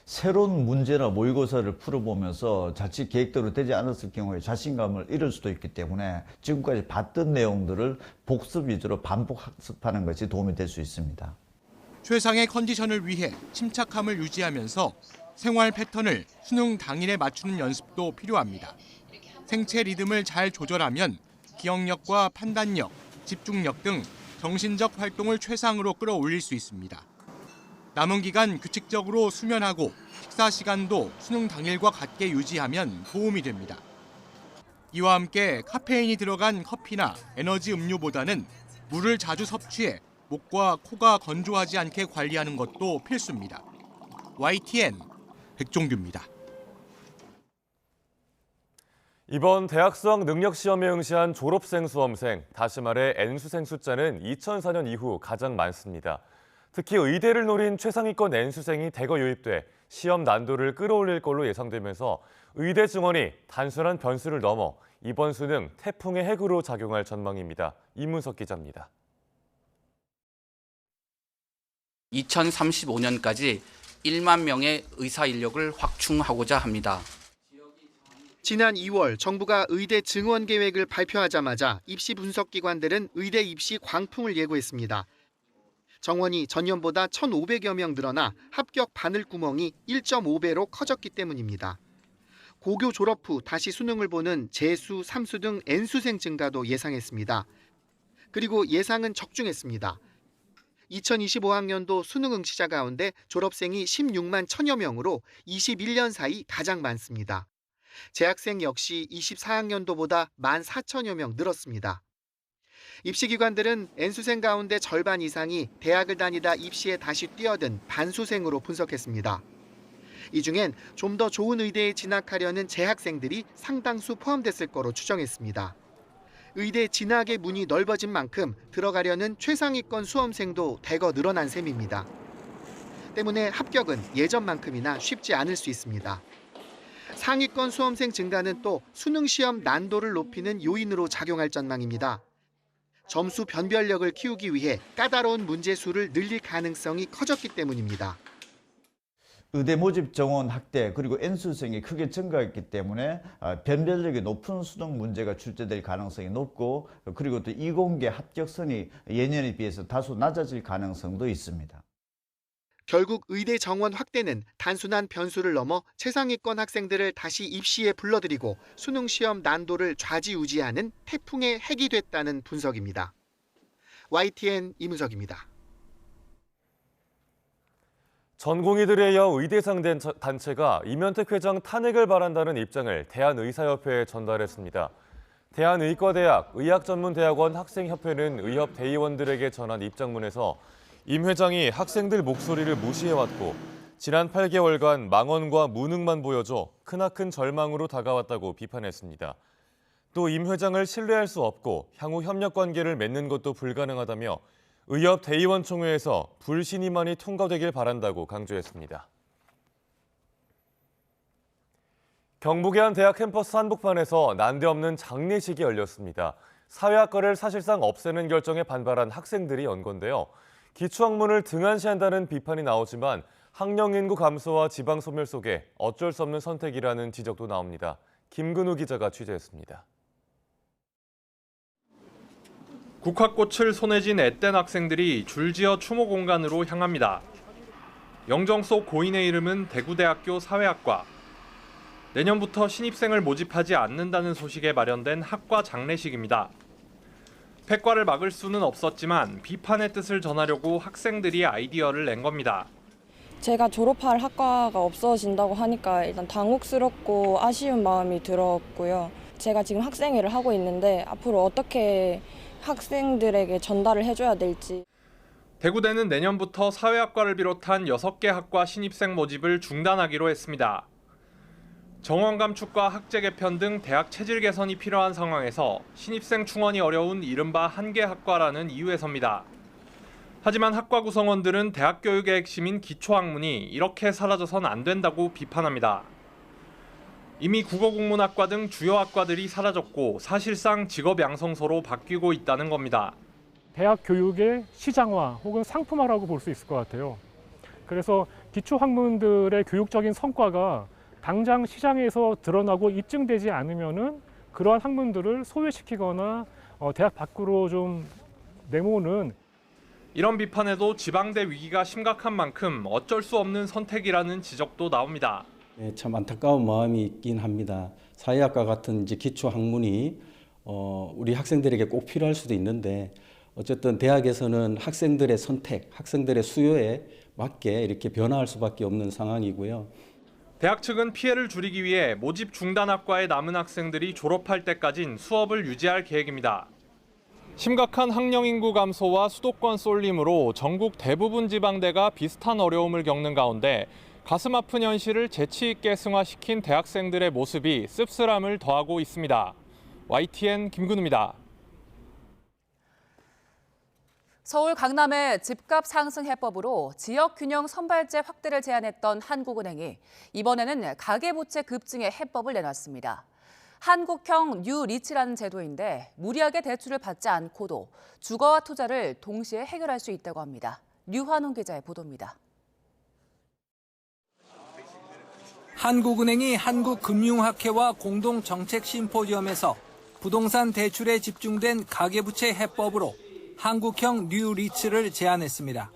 새로운 문제나 모의고사를 풀어보면서 자칫 계획대로 되지 않았을 경우에 자신감을 잃을 수도 있기 때문에 지금까지 봤던 내용들을 복습 위주로 반복 학습하는 것이 도움이 될 수 있습니다. 최상의 컨디션을 위해 침착함을 유지하면서 생활 패턴을 수능 당일에 맞추는 연습도 필요합니다. 생체 리듬을 잘 조절하면 기억력과 판단력, 집중력 등 정신적 활동을 최상으로 끌어올릴 수 있습니다. 남은 기간 규칙적으로 수면하고 식사 시간도 수능 당일과 같게 유지하면 도움이 됩니다. 이와 함께 카페인이 들어간 커피나 에너지 음료보다는 물을 자주 섭취해 목과 코가 건조하지 않게 관리하는 것도 필수입니다. YTN 백종규입니다. 이번 대학 수학 능력 시험에 응시한 졸업생 수험생, 다시 말해 N수생 숫자는 2004년 이후 가장 많습니다. 특히 의대를 노린 최상위권 N수생이 대거 유입돼 시험 난도를 끌어올릴 걸로 예상되면서 의대 증원이 단순한 변수를 넘어 이번 수능 태풍의 핵으로 작용할 전망입니다. 이문석 기자입니다. 2035년까지 1만 명의 의사 인력을 확충하고자 합니다. 지난 2월 정부가 의대 증원 계획을 발표하자마자 입시 분석기관들은 의대 입시 광풍을 예고했습니다. 정원이 전년보다 1,500여 명 늘어나 합격 바늘구멍이 1.5배로 커졌기 때문입니다. 고교 졸업 후 다시 수능을 보는 재수, 삼수 등 N수생 증가도 예상했습니다. 그리고 예상은 적중했습니다. 2025학년도 수능 응시자 가운데 졸업생이 16만 1천여 명으로 21년 사이 가장 많습니다. 재학생 역시 24학년도보다 1만 4천여 명 늘었습니다. 입시기관들은 N수생 가운데 절반 이상이 대학을 다니다 입시에 다시 뛰어든 반수생으로 분석했습니다. 이 중엔 좀 더 좋은 의대에 진학하려는 재학생들이 상당수 포함됐을 거로 추정했습니다. 의대 진학의 문이 넓어진 만큼 들어가려는 최상위권 수험생도 대거 늘어난 셈입니다. 때문에 합격은 예전만큼이나 쉽지 않을 수 있습니다. 상위권 수험생 증가는 또 수능 시험 난도를 높이는 요인으로 작용할 전망입니다. 점수 변별력을 키우기 위해 까다로운 문제 수를 늘릴 가능성이 커졌기 때문입니다. 의대 모집 정원 확대 그리고 N수생이 크게 증가했기 때문에 변별력이 높은 수능 문제가 출제될 가능성이 높고, 그리고 또 이공계 합격선이 예년에 비해서 다소 낮아질 가능성도 있습니다. 결국 의대 정원 확대는 단순한 변수를 넘어 최상위권 학생들을 다시 입시에 불러들이고 수능 시험 난도를 좌지우지하는 태풍의 핵이 됐다는 분석입니다. YTN 이문석입니다. 전공의들에 이어 의대상 단체가 이면택 회장 탄핵을 바란다는 입장을 대한의사협회에 전달했습니다. 대한의과대학 의학전문대학원 학생협회는 의협 대의원들에게 전한 입장문에서 임 회장이 학생들 목소리를 무시해왔고 지난 8개월간 망언과 무능만 보여줘 크나큰 절망으로 다가왔다고 비판했습니다. 또 임 회장을 신뢰할 수 없고 향후 협력 관계를 맺는 것도 불가능하다며 의협 대의원 총회에서 불신임안이 통과되길 바란다고 강조했습니다. 경북의 한 대학 캠퍼스 한복판에서 난데없는 장례식이 열렸습니다. 사회학과를 사실상 없애는 결정에 반발한 학생들이 연 건데요. 기초학문을 등한시한다는 비판이 나오지만 학령 인구 감소와 지방 소멸 속에 어쩔 수 없는 선택이라는 지적도 나옵니다. 김근우 기자가 취재했습니다. 국화꽃을 손에 쥔 앳된 학생들이 줄지어 추모 공간으로 향합니다. 영정 속 고인의 이름은 대구대학교 사회학과. 내년부터 신입생을 모집하지 않는다는 소식에 마련된 학과 장례식입니다. 폐과를 막을 수는 없었지만 비판의 뜻을 전하려고 학생들이 아이디어를 낸 겁니다. 제가 졸업할 학과가 없어진다고 하니까 일단 당혹스럽고 아쉬운 마음이 들었고요. 제가 지금 학생회를 하고 있는데 앞으로 어떻게 학생들에게 전달을 해줘야 될지. 대구대는 내년부터 사회학과를 비롯한 6개 학과 신입생 모집을 중단하기로 했습니다. 정원 감축과 학제 개편 등 대학 체질 개선이 필요한 상황에서 신입생 충원이 어려운 이른바 한계 학과라는 이유에 섭니다. 하지만 학과 구성원들은 대학 교육의 핵심인 기초학문이 이렇게 사라져선 안 된다고 비판합니다. 이미 국어국문학과 등 주요 학과들이 사라졌고 사실상 직업 양성소로 바뀌고 있다는 겁니다. 대학 교육의 시장화 혹은 상품화라고 볼 수 있을 것 같아요. 그래서 기초학문들의 교육적인 성과가 당장 시장에서 드러나고 입증되지 않으면은 그러한 학문들을 소외시키거나 대학 밖으로 좀 내모는. 이런 비판에도 지방대 위기가 심각한 만큼 어쩔 수 없는 선택이라는 지적도 나옵니다. 네, 참 안타까운 마음이 있긴 합니다. 사회학과 같은 이제 기초 학문이 우리 학생들에게 꼭 필요할 수도 있는데 어쨌든 대학에서는 학생들의 선택, 학생들의 수요에 맞게 이렇게 변화할 수밖에 없는 상황이고요. 대학 측은 피해를 줄이기 위해 모집 중단 학과에 남은 학생들이 졸업할 때까진 수업을 유지할 계획입니다. 심각한 학령 인구 감소와 수도권 쏠림으로 전국 대부분 지방대가 비슷한 어려움을 겪는 가운데 가슴 아픈 현실을 재치 있게 승화시킨 대학생들의 모습이 씁쓸함을 더하고 있습니다. YTN 김근우입니다. 서울 강남의 집값 상승 해법으로 지역 균형 선발제 확대를 제안했던 한국은행이 이번에는 가계부채 급증의 해법을 내놨습니다. 한국형 뉴 리츠라는 제도인데 무리하게 대출을 받지 않고도 주거와 투자를 동시에 해결할 수 있다고 합니다. 류환웅 기자의 보도입니다. 한국은행이 한국금융학회와 공동정책심포지엄에서 부동산 대출에 집중된 가계부채 해법으로 한국형 뉴 리츠를 제안했습니다.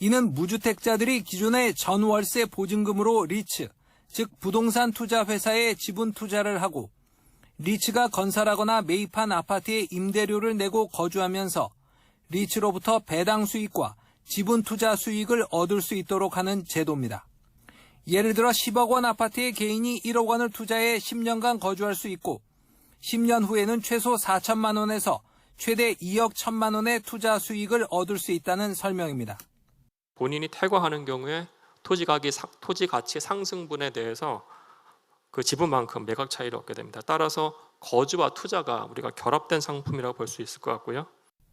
이는 무주택자들이 기존의 전월세 보증금으로 리츠, 즉 부동산 투자 회사에 지분 투자를 하고 리츠가 건설하거나 매입한 아파트에 임대료를 내고 거주하면서 리츠로부터 배당 수익과 지분 투자 수익을 얻을 수 있도록 하는 제도입니다. 예를 들어 10억 원 아파트에 개인이 1억 원을 투자해 10년간 거주할 수 있고 10년 후에는 최소 4천만 원에서 최대 2억 1천만 원의 투자 수익을 얻을 수 있다는 설명입니다. 본인이 탈거하는 경우에 토지 가치 상승분에 대해서 그 지분만큼 매각 차이를 얻게 됩니다. 따라서 거주와 투자가 우리가 결합된 상품이라고 볼 수 있을 것 같고요.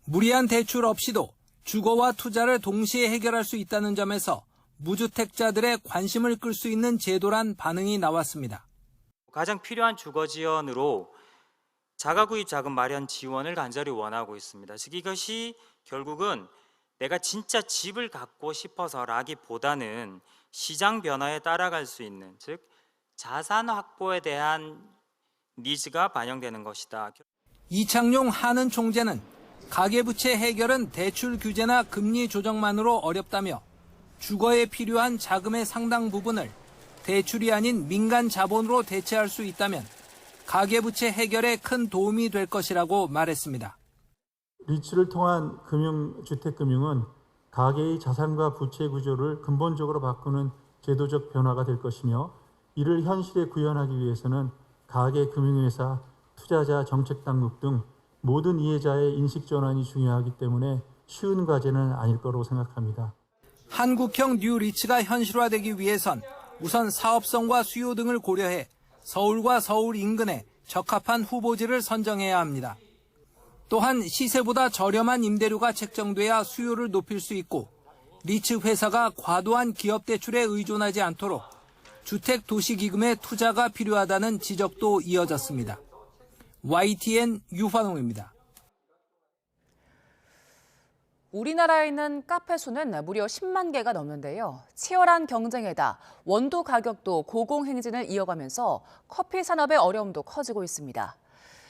무리한 대출 없이도 주거와 투자를 동시에 해결할 수 있다는 점에서 무주택자들의 관심을 끌 수 있는 제도란 반응이 나왔습니다. 가장 필요한 주거 지원으로 자가구입 자금 마련 지원을 간절히 원하고 있습니다. 즉 이것이 결국은 내가 진짜 집을 갖고 싶어서라기보다는 시장 변화에 따라갈 수 있는, 즉 자산 확보에 대한 니즈가 반영되는 것이다. 이창용 한은 총재는 가계부채 해결은 대출 규제나 금리 조정만으로 어렵다며 주거에 필요한 자금의 상당 부분을 대출이 아닌 민간 자본으로 대체할 수 있다면 가계부채 해결에 큰 도움이 될 것이라고 말했습니다. 리츠를 통한 주택금융은 가계의 자산과 부채 구조를 근본적으로 바꾸는 제도적 변화가 될 것이며, 이를 현실에 구현하기 위해서는 가계금융회사, 투자자, 정책당국 등 모든 이해자의 인식 전환이 중요하기 때문에 쉬운 과제는 아닐 거라고 생각합니다. 한국형 뉴리츠가 현실화되기 위해선 우선 사업성과 수요 등을 고려해 서울과 서울 인근에 적합한 후보지를 선정해야 합니다. 또한 시세보다 저렴한 임대료가 책정돼야 수요를 높일 수 있고, 리츠 회사가 과도한 기업 대출에 의존하지 않도록 주택도시기금의 투자가 필요하다는 지적도 이어졌습니다. YTN 유환홍입니다. 우리나라에 있는 카페 수는 무려 10만 개가 넘는데요. 치열한 경쟁에다 원두 가격도 고공행진을 이어가면서 커피 산업의 어려움도 커지고 있습니다.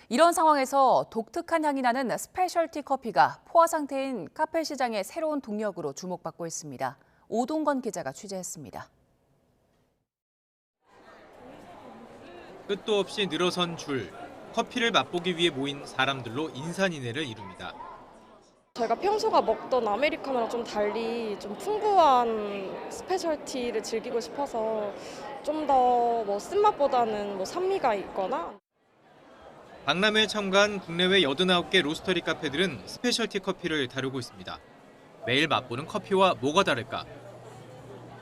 이런 상황에서 독특한 향이 나는 스페셜티 커피가 포화 상태인 카페 시장의 새로운 동력으로 주목받고 있습니다. 오동건 기자가 취재했습니다. 끝도 없이 늘어선 줄, 커피를 맛보기 위해 모인 사람들로 인산인해를 이룹니다. 저희가 평소가 먹던 아메리카노랑 좀 달리 좀 풍부한 스페셜티를 즐기고 싶어서 좀 더 쓴맛보다는 산미가 있거나. 박람회에 참가한 국내외 89개 로스터리 카페들은 스페셜티 커피를 다루고 있습니다. 매일 맛보는 커피와 뭐가 다를까?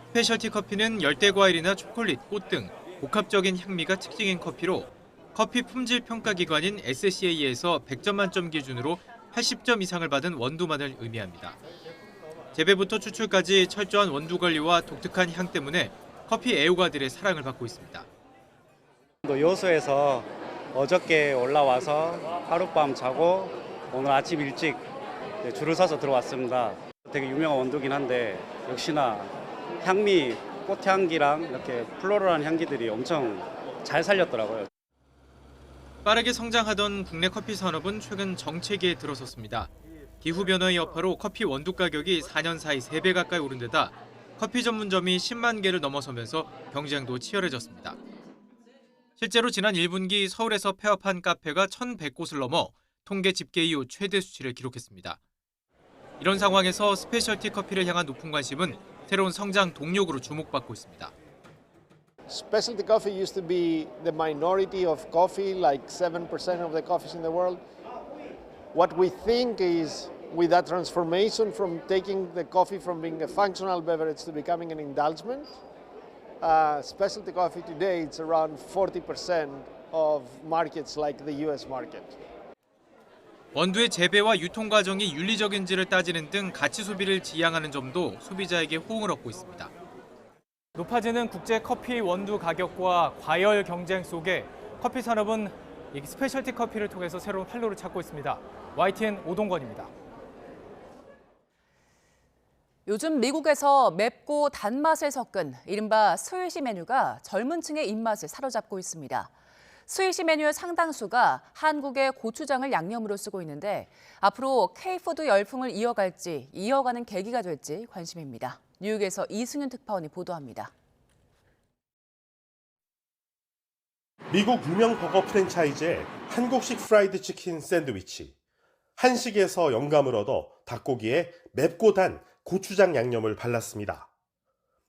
스페셜티 커피는 열대과일이나 초콜릿, 꽃 등 복합적인 향미가 특징인 커피로 커피 품질 평가 기관인 SCA에서 100점 만점 기준으로 80점 이상을 받은 원두만을 의미합니다. 재배부터 추출까지 철저한 원두 관리와 독특한 향 때문에 커피 애호가들의 사랑을 받고 있습니다. 여수에서 어저께 올라와서 하룻밤 자고 오늘 아침 일찍 줄을 서서 들어왔습니다. 되게 유명한 원두긴 한데 역시나 향미, 꽃향기랑 이렇게 플로럴한 향기들이 엄청 잘 살렸더라고요. 빠르게 성장하던 국내 커피 산업은 최근 정체기에 들어섰습니다. 기후변화의 여파로 커피 원두 가격이 4년 사이 3배 가까이 오른 데다 커피 전문점이 10만 개를 넘어서면서 경쟁도 치열해졌습니다. 실제로 지난 1분기 서울에서 폐업한 카페가 1,100곳을 넘어 통계 집계 이후 최대 수치를 기록했습니다. 이런 상황에서 스페셜티 커피를 향한 높은 관심은 새로운 성장 동력으로 주목받고 있습니다. Specialty coffee used to be the minority of coffee, like 7% of the coffees in the world. What we think is, with that transformation from taking the coffee from being a functional beverage to becoming an indulgence, specialty coffee today it's around 40% of markets like the US market. 원두의 재배와 유통 과정이 윤리적인지를 따지는 등 가치 소비를 지향하는 점도 소비자에게 호응을 얻고 있습니다. 높아지는 국제 커피 원두 가격과 과열 경쟁 속에 커피 산업은 스페셜티 커피를 통해서 새로운 활로를 찾고 있습니다. YTN 오동건입니다. 요즘 미국에서 맵고 단맛을 섞은 이른바 스위시 메뉴가 젊은 층의 입맛을 사로잡고 있습니다. 스위시 메뉴의 상당수가 한국의 고추장을 양념으로 쓰고 있는데 앞으로 K푸드 열풍을 이어가는 계기가 될지 관심입니다. 뉴욕에서 이승윤 특파원이 보도합니다. 미국 유명 버거 프랜차이즈의 한국식 프라이드 치킨 샌드위치. 한식에서 영감을 얻어 닭고기에 맵고 단 고추장 양념을 발랐습니다.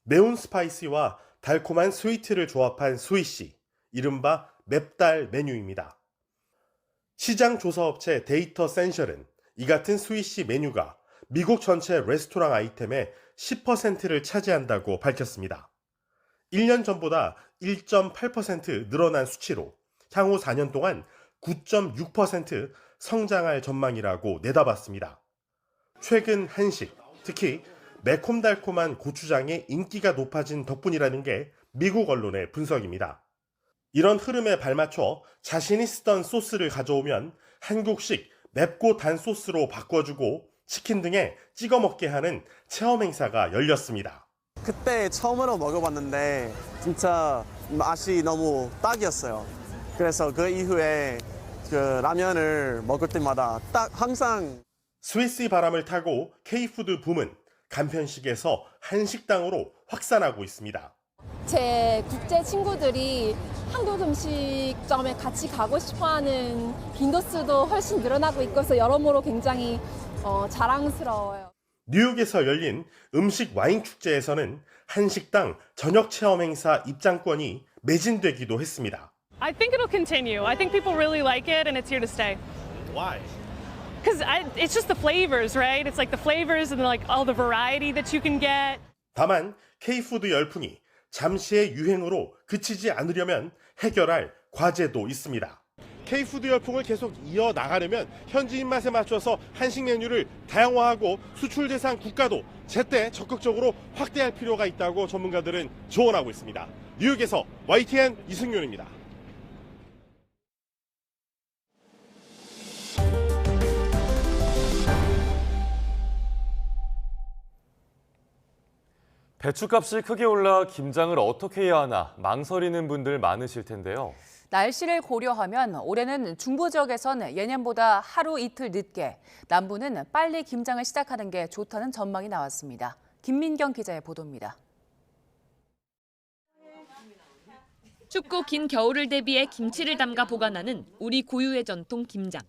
매운 스파이시와 달콤한 스위트를 조합한 스위시, 이른바 맵달 메뉴입니다. 시장 조사업체 데이터 센셜은 이 같은 스위시 메뉴가 미국 전체 레스토랑 아이템의 10%를 차지한다고 밝혔습니다. 1년 전보다 1.8% 늘어난 수치로 향후 4년 동안 9.6% 성장할 전망이라고 내다봤습니다. 최근 한식, 특히 매콤달콤한 고추장의 인기가 높아진 덕분이라는 게 미국 언론의 분석입니다. 이런 흐름에 발맞춰 자신이 쓰던 소스를 가져오면 한국식 맵고 단 소스로 바꿔주고 치킨 등에 찍어 먹게 하는 체험 행사가 열렸습니다. 그때 처음으로 먹어봤는데 진짜 맛이 너무 딱이었어요. 그래서 그 이후에 그 라면을 먹을 때마다 딱 항상 스위스의 바람을 타고 K푸드 붐은 간편식에서 한식당으로 확산하고 있습니다. 제 국제 친구들이 한국 음식점에 같이 가고 싶어하는 빈도수도 훨씬 늘어나고 있어서 여러모로 굉장히 자랑스러워요. 뉴욕에서 열린 음식 와인 축제에서는 한식당 저녁 체험 행사 입장권이 매진되기도 했습니다. I think it'll continue. I think people really like it and it's here to stay. Why? Because it's just the flavors, right? It's like the flavors and like all the variety that you can get. 다만 K푸드 열풍이 잠시의 유행으로 그치지 않으려면 해결할 과제도 있습니다. K푸드 열풍을 계속 이어나가려면 현지 입맛에 맞춰서 한식 메뉴를 다양화하고 수출 대상 국가도 제때 적극적으로 확대할 필요가 있다고 전문가들은 조언하고 있습니다. 뉴욕에서 YTN 이승윤입니다. 배추값이 크게 올라 김장을 어떻게 해야 하나 망설이는 분들 많으실 텐데요. 날씨를 고려하면 올해는 중부 지역에선 예년보다 하루 이틀 늦게, 남부는 빨리 김장을 시작하는 게 좋다는 전망이 나왔습니다. 김민경 기자의 보도입니다. 춥고 긴 겨울을 대비해 김치를 담가 보관하는 우리 고유의 전통 김장.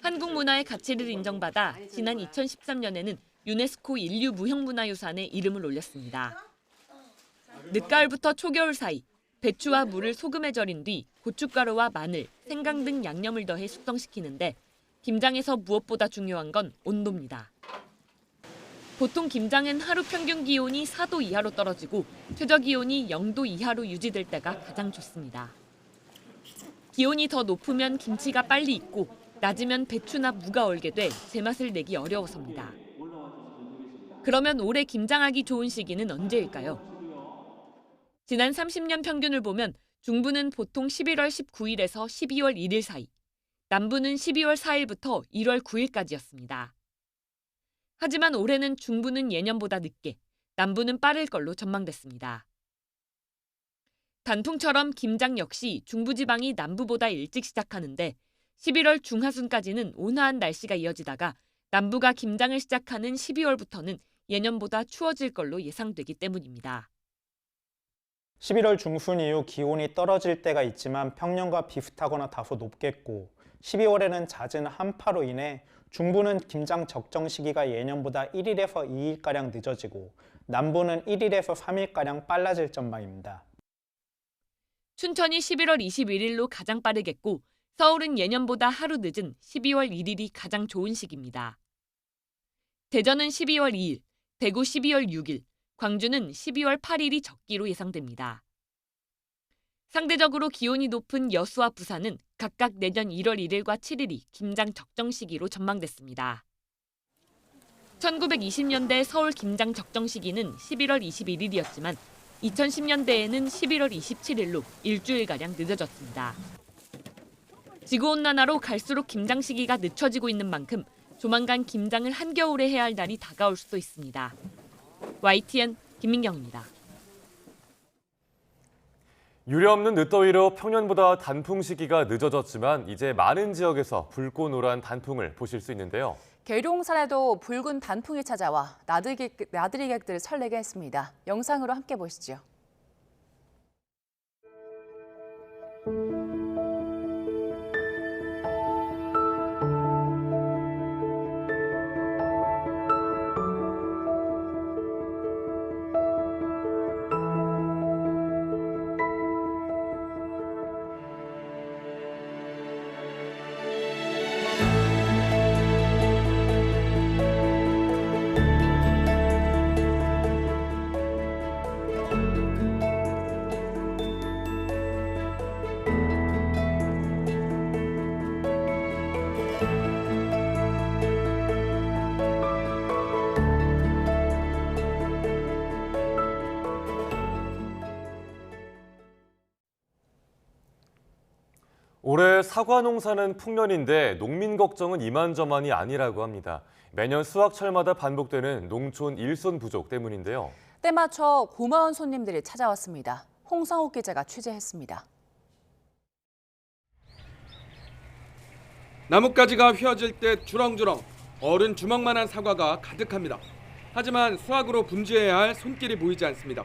한국 문화의 가치를 인정받아 지난 2013년에는 유네스코 인류 무형문화유산에 이름을 올렸습니다. 늦가을부터 초겨울 사이 배추와 물을 소금에 절인 뒤 고춧가루와 마늘, 생강 등 양념을 더해 숙성시키는데 김장에서 무엇보다 중요한 건 온도입니다. 보통 김장은 하루 평균 기온이 4도 이하로 떨어지고 최저 기온이 0도 이하로 유지될 때가 가장 좋습니다. 기온이 더 높으면 김치가 빨리 익고 낮으면 배추나 무가 얼게 돼 제맛을 내기 어려워서입니다. 그러면 올해 김장하기 좋은 시기는 언제일까요? 지난 30년 평균을 보면 중부는 보통 11월 19일에서 12월 1일 사이, 남부는 12월 4일부터 1월 9일까지였습니다. 하지만 올해는 중부는 예년보다 늦게, 남부는 빠를 걸로 전망됐습니다. 단풍처럼 김장 역시 중부지방이 남부보다 일찍 시작하는데 11월 중하순까지는 온화한 날씨가 이어지다가 남부가 김장을 시작하는 12월부터는 예년보다 추워질 걸로 예상되기 때문입니다. 11월 중순 이후 기온이 떨어질 때가 있지만 평년과 비슷하거나 다소 높겠고 12월에는 잦은 한파로 인해 중부는 김장 적정 시기가 예년보다 1일에서 2일가량 늦어지고 남부는 1일에서 3일가량 빨라질 전망입니다. 춘천이 11월 21일로 가장 빠르겠고 서울은 예년보다 하루 늦은 12월 1일이 가장 좋은 시기입니다. 대전은 12월 2일, 대구 12월 6일, 광주는 12월 8일이 적기로 예상됩니다. 상대적으로 기온이 높은 여수와 부산은 각각 내년 1월 1일과 7일이 김장 적정 시기로 전망됐습니다. 1920년대 서울 김장 적정 시기는 11월 21일이었지만 2010년대에는 11월 27일로 일주일가량 늦어졌습니다. 지구온난화로 갈수록 김장 시기가 늦춰지고 있는 만큼 조만간 김장을 한겨울에 해야 할 날이 다가올 수도 있습니다. YTN 김민경입니다. 유례없는 늦더위로 평년보다 단풍 시기가 늦어졌지만 이제 많은 지역에서 붉고 노란 단풍을 보실 수 있는데요. 계룡산에도 붉은 단풍이 찾아와 나들이객들을 설레게 했습니다. 영상으로 함께 보시죠. 올해 사과 농사는 풍년인데 농민 걱정은 이만저만이 아니라고 합니다. 매년 수확철마다 반복되는 농촌 일손 부족 때문인데요. 때맞춰 고마운 손님들이 찾아왔습니다. 홍성욱 기자가 취재했습니다. 나뭇가지가 휘어질 때 주렁주렁 어른 주먹만한 사과가 가득합니다. 하지만 수확으로 분주해야 할 손길이 보이지 않습니다.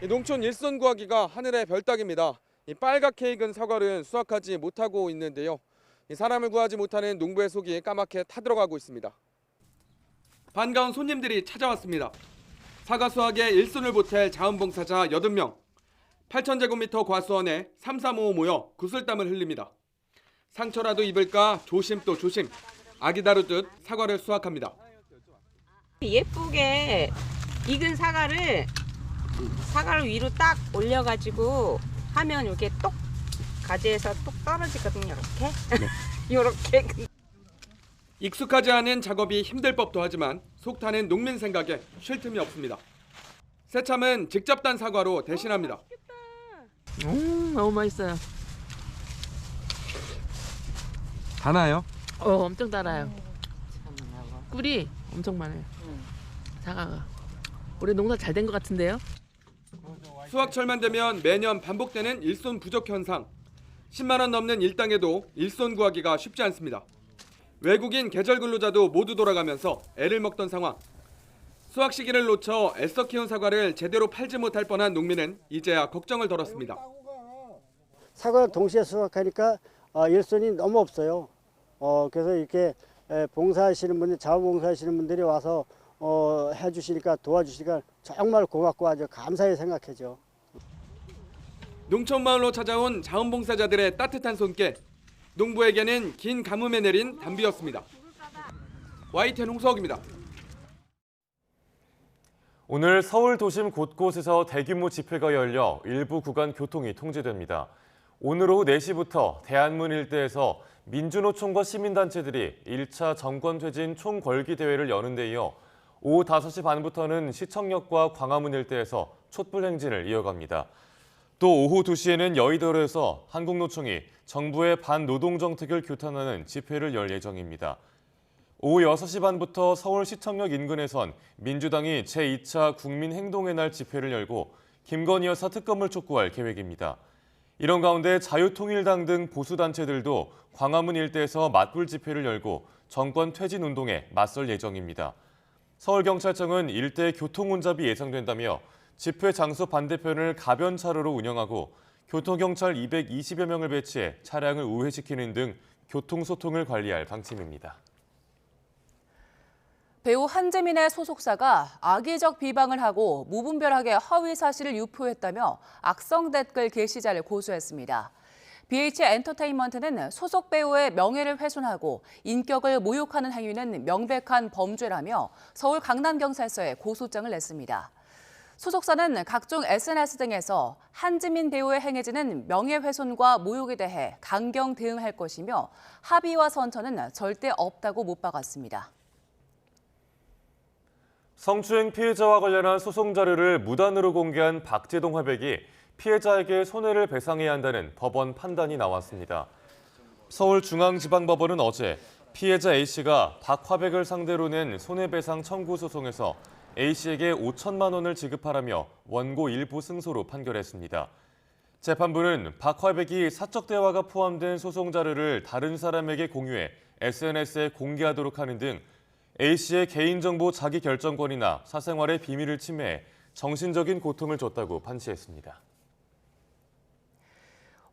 농촌 일손 구하기가 하늘의 별따기입니다. 빨갛게 익은 사과를 수확하지 못하고 있는데요. 사람을 구하지 못하는 농부의 속이 까맣게 타들어가고 있습니다. 반가운 손님들이 찾아왔습니다. 사과 수확에 일손을 보탤 자원봉사자 80명. 8,000제곱미터 과수원에 335 모여 구슬땀을 흘립니다. 상처라도 입을까 조심 또 조심. 아기 다루듯 사과를 수확합니다. 예쁘게 익은 사과를 위로 딱 올려가지고 하면 이게 똑 가지에서 똑 떨어지거든요. 이렇게. 이렇게. 익숙하지 않은 작업이 힘들 법도 하지만 속 타는 농민 생각에 쉴 틈이 없습니다. 새참은 직접 딴 사과로 대신합니다. 너무 맛있어요. 다나요? 엄청 달아요. 꿀이 엄청 많아요. 사과가. 올해 농사 잘 된 것 같은데요? 수확철만 되면 매년 반복되는 일손 부족 현상. 10만 원 넘는 일당에도 일손 구하기가 쉽지 않습니다. 외국인 계절 근로자도 모두 돌아가면서 애를 먹던 상황. 수확 시기를 놓쳐 애써 키운 사과를 제대로 팔지 못할 뻔한 농민은 이제야 걱정을 덜었습니다. 사과를 동시에 수확하니까 일손이 너무 없어요. 그래서 이렇게 봉사하시는 분들, 자원봉사하시는 분들이 와서 해주시니까 도와주시니까 정말 고맙고 아주 감사히 생각하죠. 농촌마을로 찾아온 자원봉사자들의 따뜻한 손길. 농부에게는 긴 가뭄에 내린 단비였습니다. YTN 홍석입니다. 오늘 서울 도심 곳곳에서 대규모 집회가 열려 일부 구간 교통이 통제됩니다. 오늘 오후 4시부터 대안문 일대에서 민주노총과 시민단체들이 1차 정권 퇴진 총궐기 대회를 여는 데 이어 오후 5시 반부터는 시청역과 광화문 일대에서 촛불 행진을 이어갑니다. 또 오후 2시에는 여의도에서 한국노총이 정부의 반노동정책을 규탄하는 집회를 열 예정입니다. 오후 6시 반부터 서울 시청역 인근에선 민주당이 제2차 국민행동의 날 집회를 열고 김건희 여사 특검을 촉구할 계획입니다. 이런 가운데 자유통일당 등 보수단체들도 광화문 일대에서 맞불 집회를 열고 정권 퇴진 운동에 맞설 예정입니다. 서울경찰청은 일대 교통혼잡이 예상된다며 집회 장소 반대편을 가변차로로 운영하고 교통경찰 220여 명을 배치해 차량을 우회시키는 등 교통소통을 관리할 방침입니다. 배우 한재민의 소속사가 악의적 비방을 하고 무분별하게 허위 사실을 유포했다며 악성 댓글 게시자를 고소했습니다. BH 엔터테인먼트는 소속 배우의 명예를 훼손하고 인격을 모욕하는 행위는 명백한 범죄라며 서울 강남경찰서에 고소장을 냈습니다. 소속사는 각종 SNS 등에서 한지민 배우의 행해지는 명예훼손과 모욕에 대해 강경 대응할 것이며 합의와 선처는 절대 없다고 못 박았습니다. 성추행 피해자와 관련한 소송 자료를 무단으로 공개한 박재동 화백이 피해자에게 손해를 배상해야 한다는 법원 판단이 나왔습니다. 서울중앙지방법원은 어제 피해자 A씨가 박 화백을 상대로 낸 손해배상 청구 소송에서 A씨에게 5천만 원을 지급하라며 원고 일부 승소로 판결했습니다. 재판부는 박 화백이 사적 대화가 포함된 소송 자료를 다른 사람에게 공유해 SNS에 공개하도록 하는 등 A씨의 개인정보 자기 결정권이나 사생활의 비밀을 침해해 정신적인 고통을 줬다고 판시했습니다.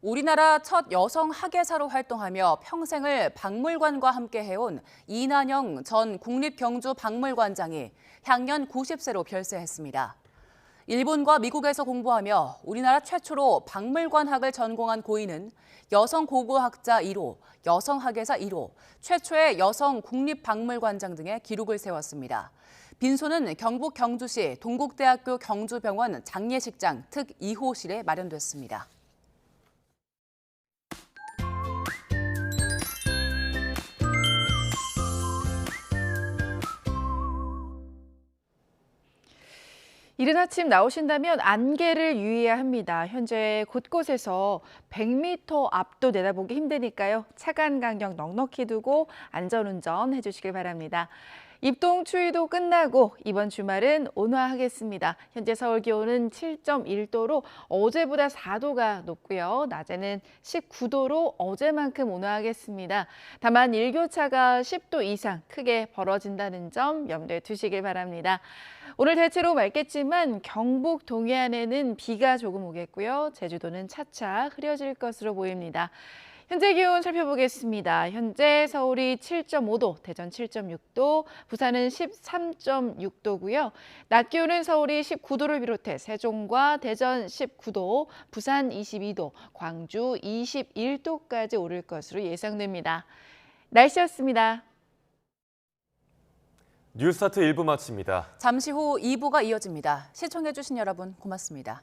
우리나라 첫 여성 학예사로 활동하며 평생을 박물관과 함께 해온 이난영 전 국립경주박물관장이 향년 90세로 별세했습니다. 일본과 미국에서 공부하며 우리나라 최초로 박물관학을 전공한 고인은 여성 고고학자 1호, 여성 학예사 1호, 최초의 여성 국립박물관장 등의 기록을 세웠습니다. 빈소는 경북 경주시 동국대학교 경주병원 장례식장 특 2호실에 마련됐습니다. 이른 아침 나오신다면 안개를 유의해야 합니다. 현재 곳곳에서 100m 앞도 내다보기 힘드니까요. 차간 간격 넉넉히 두고 안전운전 해주시길 바랍니다. 입동 추위도 끝나고 이번 주말은 온화하겠습니다. 현재 서울 기온은 7.1도로 어제보다 4도가 높고요. 낮에는 19도로 어제만큼 온화하겠습니다. 다만 일교차가 10도 이상 크게 벌어진다는 점 염두에 두시길 바랍니다. 오늘 대체로 맑겠지만 경북 동해안에는 비가 조금 오겠고요. 제주도는 차차 흐려질 것으로 보입니다. 현재 기온 살펴보겠습니다. 현재 서울이 7.5도, 대전 7.6도, 부산은 13.6도고요. 낮 기온은 서울이 19도를 비롯해 세종과 대전 19도, 부산 22도, 광주 21도까지 오를 것으로 예상됩니다. 날씨였습니다. 뉴스타트 1부 마칩니다. 잠시 후 2부가 이어집니다. 시청해주신 여러분 고맙습니다.